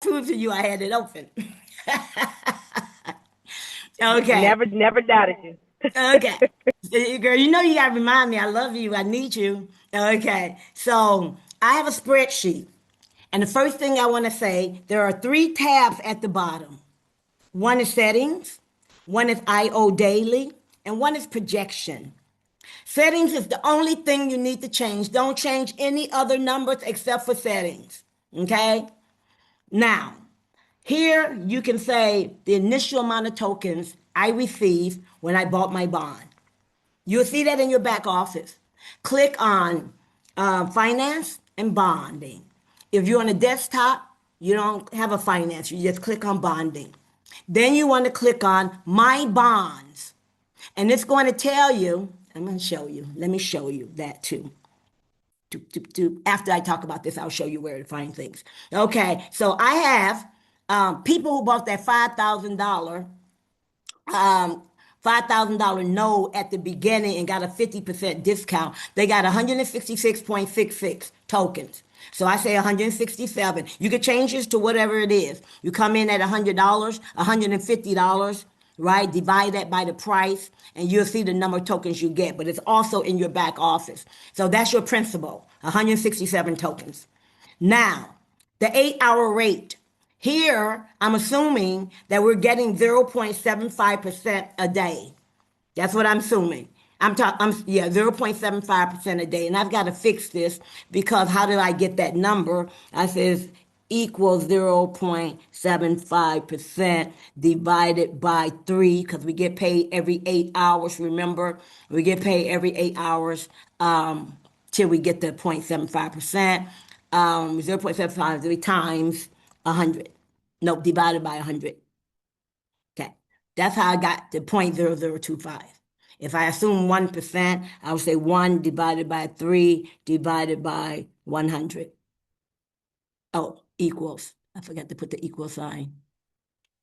Prove to you I had it open. Okay. Never doubted you. Okay. Girl, you know you gotta remind me. I love you. I need you. Okay. So I have a spreadsheet. And the first thing I want to say, there are three tabs at the bottom. One is settings, one is IO daily, and one is projection. Settings is the only thing you need to change. Don't change any other numbers except for settings. Okay? Now, here you can say the initial amount of tokens I received when I bought my bond. You'll see that in your back office. Click on finance and bonding. If you're on a desktop, you don't have a finance, you just click on bonding. Then you want to click on my bonds. And it's going to tell you, I'm going to show you. Let me show you that too. After I talk about this, I'll show you where to find things. Okay, so I have people who bought that um, $5,000 note at the beginning and got a 50% discount. They got 166.66 tokens. So I say 167. You could change this to whatever it is. You come in at $100, $150, right? Divide that by the price, and you'll see the number of tokens you get. But it's also in your back office. So that's your principal, 167 tokens. Now, the 8 hour rate. Here, I'm assuming that we're getting 0.75% a day. That's what I'm assuming. Yeah, 0.75% a day. And I've got to fix this because how did I get that number? I says equals 0.75% divided by 3 because we get paid every 8 hours. Remember, we get paid every 8 hours till we get the 0.75%. 0.75 times 100. No, divided by 100. Okay. That's how I got to 0.0025. If I assume 1%, I would say 1 divided by 3 divided by 100. Oh, equals. I forgot to put the equal sign.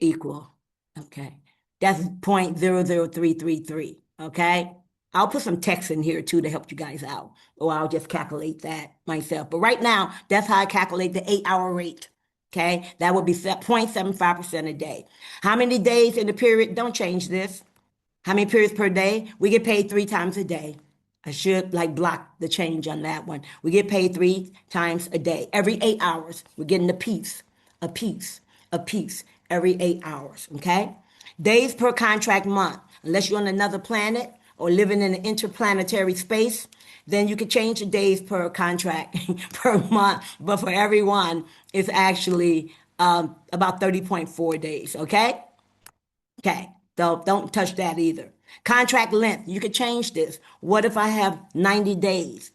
Equal. Okay. That's 0.00333. Okay. I'll put some text in here too to help you guys out, or I'll just calculate that myself. But right now, that's how I calculate the 8 hour rate. Okay. That would be 0.75% a day. How many days in the period? Don't change this. How many periods per day? We get paid 3 times a day. I should like block the change on that one. We get paid 3 times a day. Every 8 hours, we're getting a piece, a piece, a piece every 8 hours. Okay. Days per contract month. Unless you're on another planet or living in an interplanetary space, then you could change the days per contract per month. But for everyone, it's actually about 30.4 days. Okay. Okay, so don't touch that either. Contract length, you could change this. What if I have 90 days?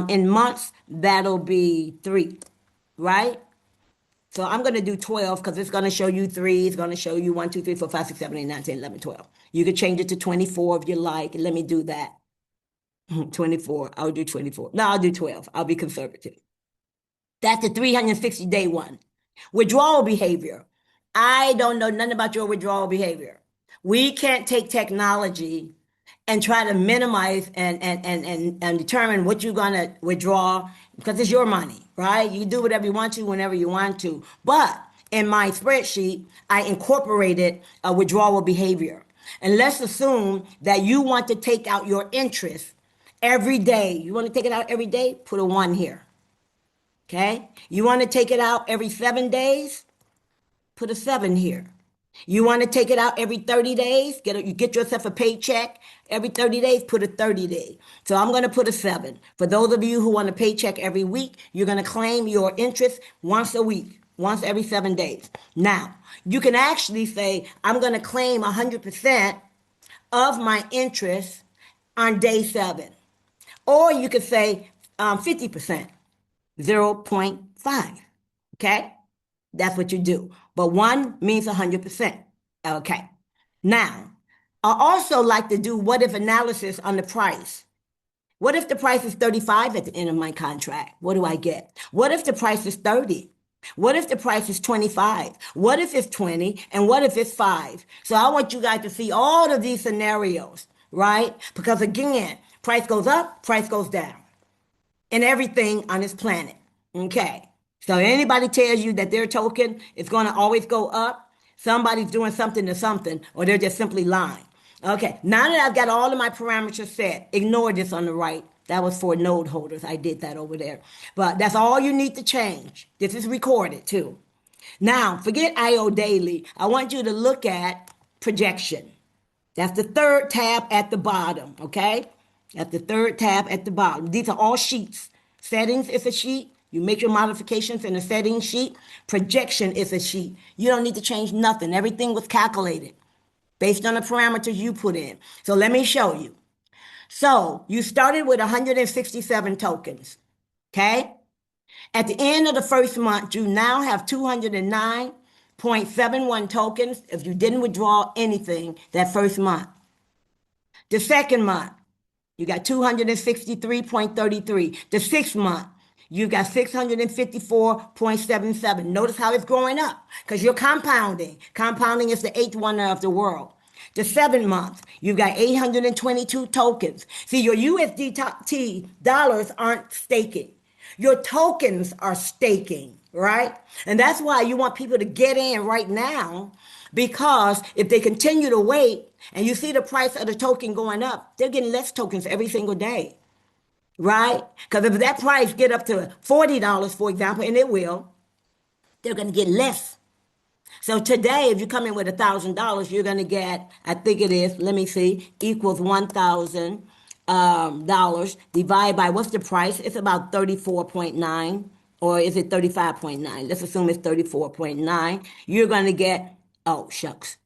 In months, that'll be 3, right? So I'm going to do 12 because it's going to show you 3. It's going to show you 1, 2, 3, 4, 5, 6, 7, 8, 9, 10, 11, 12. You could change it to 24 if you like. Let me do that. 24. I'll do 24. No, I'll do 12. I'll be conservative. That's the 360-day one. Withdrawal behavior. I don't know nothing about your withdrawal behavior. We can't take technology and try to minimize and determine what you're going to withdraw because it's your money, right? You do whatever you want to whenever you want to. But in my spreadsheet, I incorporated a withdrawal behavior. And let's assume that you want to take out your interest every day. You want to take it out every day? Put a 1 here. Okay? You want to take it out every 7 days? Put a 7 here. You want to take it out every 30 days? You get yourself a paycheck every 30 days? Put a 30 day. So I'm going to put a 7. For those of you who want a paycheck every week, you're going to claim your interest once a week, once every 7 days. Now, you can actually say, I'm going to claim 100% of my interest on day 7. Or you could say 50%. 0.5. Okay? That's what you do. But 1 means 100%. Okay. Now, I also like to do what if analysis on the price. What if the price is 35 at the end of my contract? What do I get? What if the price is 30? What if the price is 25? What if it's 20? And what if it's 5? So I want you guys to see all of these scenarios, right? Because again, price goes up, price goes down, and everything on this planet. Okay. So anybody tells you that their token is going to always go up, somebody's doing something to something, or they're just simply lying. Okay, now that I've got all of my parameters set, ignore this on the right. That was for node holders. I did that over there. But that's all you need to change. This is recorded too. Now, forget IO Daily. I want you to look at projection. That's the third tab at the bottom, okay? That's the third tab at the bottom. These are all sheets. Settings is a sheet. You make your modifications in the settings sheet. Projection is a sheet. You don't need to change nothing. Everything was calculated based on the parameters you put in. So let me show you. So you started with 167 tokens, okay? At the end of the first month, you now have 209.71 tokens if you didn't withdraw anything that first month. The second month, you got 263.33. The sixth month, you got 654.77. Notice how it's growing up because you're compounding. Compounding is the eighth wonder of the world. The seventh month, you got 822 tokens. See, your USDT dollars aren't staking. Your tokens are staking, right? And that's why you want people to get in right now, because if they continue to wait and you see the price of the token going up, they're getting less tokens every single day, right? Because if that price get up to $40, for example, and it will, they're going to get less. So today, if you come in with $1,000, you're going to get, I think it is, let me see, equals $1,000 divided by what's the price? It's about 34.9, or is it 35.9? Let's assume it's 34.9. You're going to get, oh, shucks,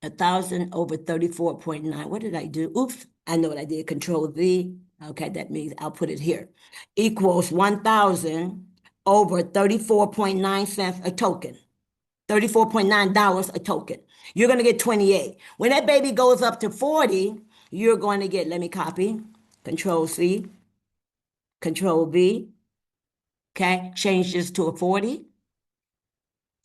1,000 over 34.9. What did I do? Oops, I know what I did. Control V. Okay, that means I'll put it here. Equals 1,000 over 34.9 cents a token. $34.9 a token. You're going to get 28. When that baby goes up to 40, you're going to get, let me copy, Control C, Control V. Okay, change this to a 40,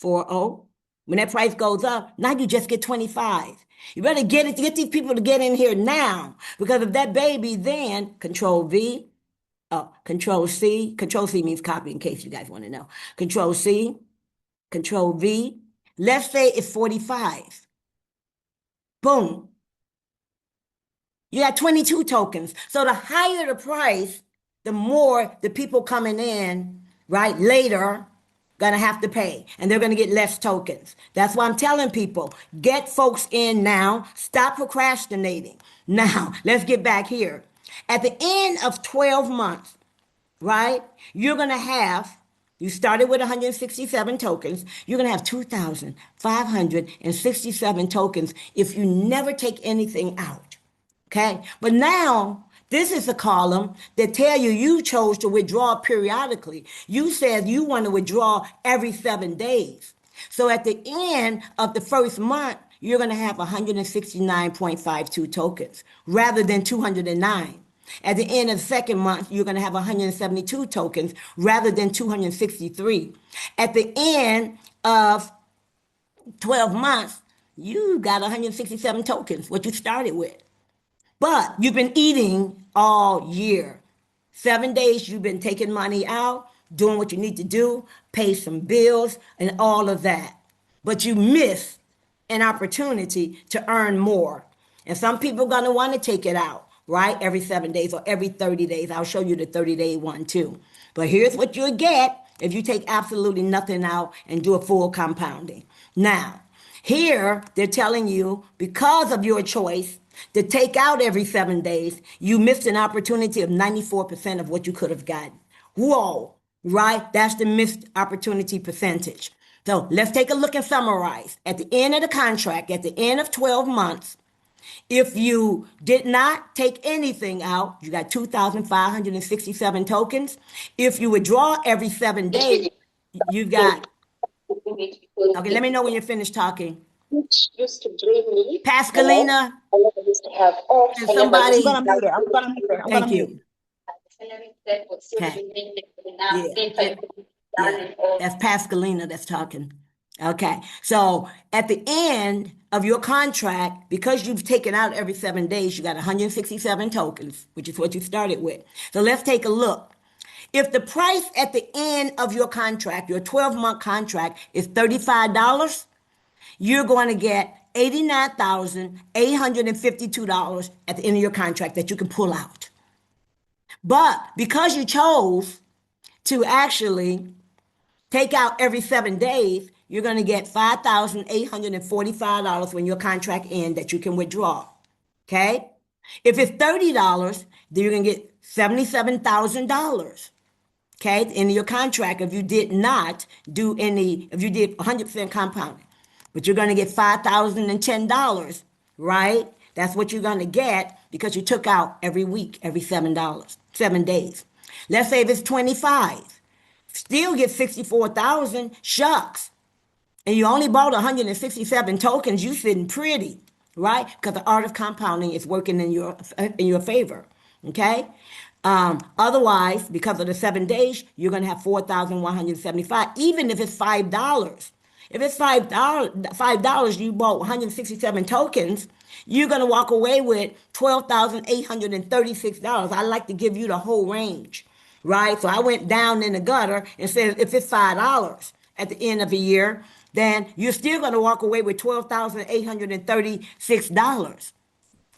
40. When that price goes up, now you just get 25. You better get these people to get in here now, because if that baby then, Control V, Control C means copy in case you guys want to know. Control C, Control V. Let's say it's 45. Boom. You got 22 tokens. So the higher the price, the more the people coming in, right, later, gonna have to pay. And they're gonna get less tokens. That's why I'm telling people, get folks in now. Stop procrastinating. Now, let's get back here. At the end of 12 months, right, you're gonna have, you started with 167 tokens. You're going to have 2,567 tokens if you never take anything out. Okay? But now, this is a column that tell you chose to withdraw periodically. You said you want to withdraw every 7 days. So at the end of the first month, you're going to have 169.52 tokens rather than 209. At the end of the second month, you're going to have 172 tokens rather than 263. At the end of 12 months, you got 167 tokens, what you started with. But you've been eating all year. 7 days, you've been taking money out, doing what you need to do, pay some bills, and all of that. But you miss an opportunity to earn more. And some people are going to want to take it out, right? Every 7 days or every 30 days. I'll show you the 30-day one too. But here's what you'll get if you take absolutely nothing out and do a full compounding. Now, here they're telling you, because of your choice to take out every 7 days, you missed an opportunity of 94% of what you could have gotten. Whoa, right? That's the missed opportunity percentage. So let's take a look and summarize. At the end of the contract, at the end of 12 months, if you did not take anything out, you got 2,567 tokens. If you withdraw every 7 days, you got, okay, let me know when you're finished talking. Which used to drain me. Pascalina, I never used to have off. can I never somebody, used to I'm gonna mute her. I'm gonna mute her. I'm gonna thank mute. you. Okay. Yeah, that's Pascalina that's talking. Okay, so at the end of your contract, because you've taken out every 7 days, you got 167 tokens, which is what you started with. So let's take a look. If the price at the end of your contract, your 12-month contract, is $35, you're going to get $89,852 at the end of your contract that you can pull out. But because you chose to actually take out every 7 days, you're going to get $5,845 when your contract ends that you can withdraw. Okay? If it's $30, then you're going to get $77,000. Okay, at the end of your contract, if you did not do any, if you did 100% compounding, but you're going to get $5,010, right? That's what you're going to get because you took out every week, every $7, 7 days. Let's say if it's 25, still get 64,000. Shucks, and you only bought 167 tokens. You sitting pretty, right? Because the art of compounding is working in your favor. Okay. Otherwise, because of the 7 days, you're going to have 4,175, even if it's $5. If it's $5, you bought 167 tokens, you're going to walk away with $12,836. I like to give you the whole range, right? So I went down in the gutter and said, if it's $5 at the end of a year, then you're still going to walk away with $12,836.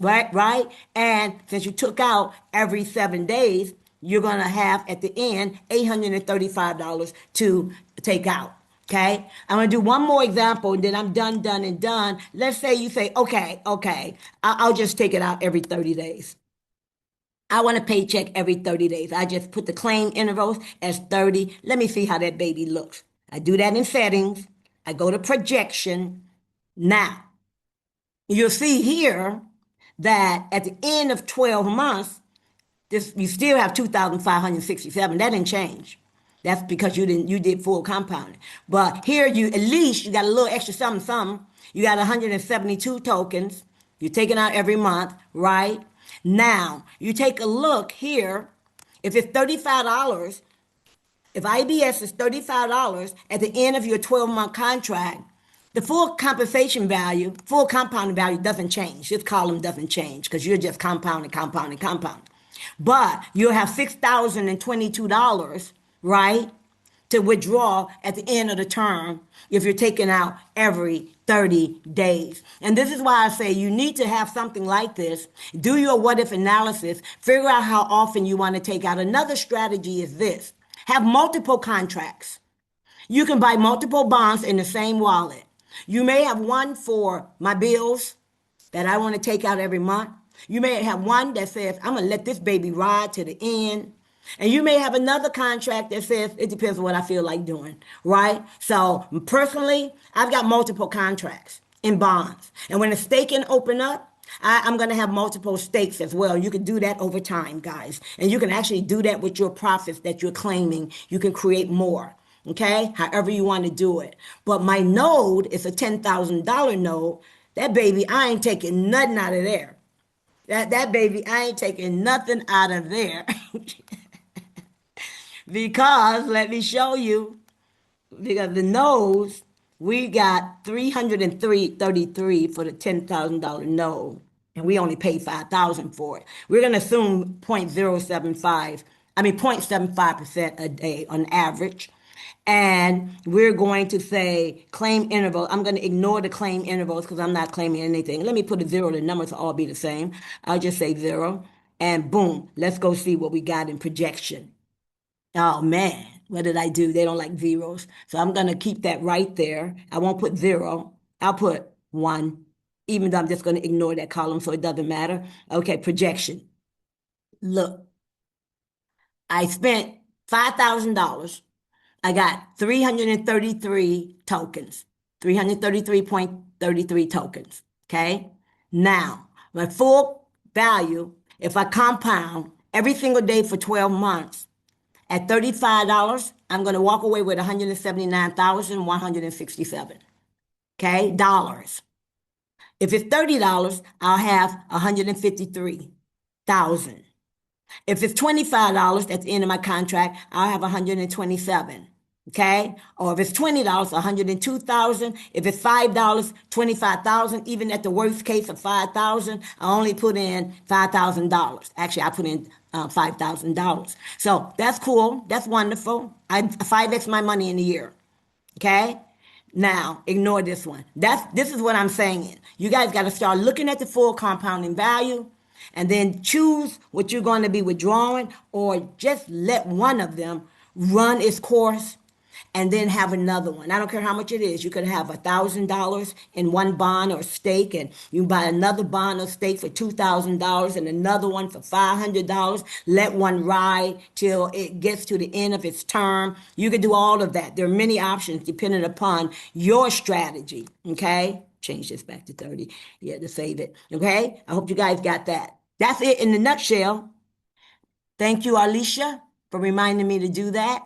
Right. And since you took out every 7 days, you're going to have at the end $835 to take out. Okay. I'm going to do one more example and then I'm done. Let's say you say, okay, I'll just take it out every 30 days. I want a paycheck every 30 days. I just put the claim intervals as 30. Let me see how that baby looks. I do that in settings. I go to projection. Now, you'll see here that at the end of 12 months, you still have 2,567. That didn't change. That's because you did full compounding. But here at least you got a little extra something. You got 172 tokens. You're taking out every month, right? Now, you take a look here. If it's $35, if IBS is $35 at the end of your 12-month contract, the full compensation value, full compounding value doesn't change. This column doesn't change because you're just compounding. But you'll have $6,022, right, to withdraw at the end of the term if you're taking out every 30 days. And this is why I say you need to have something like this. Do your what if analysis. Figure out how often you want to take out. Another strategy is this. Have multiple contracts. You can buy multiple bonds in the same wallet. You may have one for my bills that I want to take out every month. You may have one that says, I'm going to let this baby ride to the end. And you may have another contract that says, it depends on what I feel like doing, right? So personally, I've got multiple contracts in bonds. And when the staking open up, I'm going to have multiple stakes as well. You can do that over time, guys. And you can actually do that with your profits that you're claiming. You can create more. Okay, however you want to do it. But my node is a $10,000 node. That baby, I ain't taking nothing out of there. That baby, I ain't taking nothing out of there. Because let me show you, because the nodes, we got 333 for the $10,000 node, and we only paid 5,000 for it. We're going to assume 0.75% a day on average. And we're going to say claim interval. I'm going to ignore the claim intervals because I'm not claiming anything. Let me put a zero. The numbers will all be the same. I'll just say 0. And boom, let's go see what we got in projection. Oh man, what did I do? They don't like zeros. So I'm going to keep that right there. I won't put 0. I'll put 1, even though I'm just going to ignore that column so it doesn't matter. Okay, projection. Look, I spent $5,000. I got 333 tokens, 333.33 tokens. Okay. Now, my full value, if I compound every single day for 12 months at $35, I'm going to walk away with 179,167. Okay. Dollars. If it's $30, I'll have 153,000. If it's $25 at the end of my contract, I'll have 127. Okay, or if it's $20, 102,000. If it's $5, 25,000. Even at the worst case of 5,000, I only put in $5,000. Actually, I put in $5,000. So that's cool. That's wonderful. I 5x my money in a year. Okay. Now, ignore this one. This is what I'm saying. You guys got to start looking at the full compounding value and then choose what you're going to be withdrawing, or just let one of them run its course and then have another one. I don't care how much it is. You could have $1,000 in one bond or stake, and you buy another bond or stake for $2,000 and another one for $500. Let one ride till it gets to the end of its term. You could do all of that. There are many options depending upon your strategy. Okay. Change this back to 30. Yeah, to save it. Okay. I hope you guys got that. That's it in a nutshell. Thank you, Alicia, for reminding me to do that.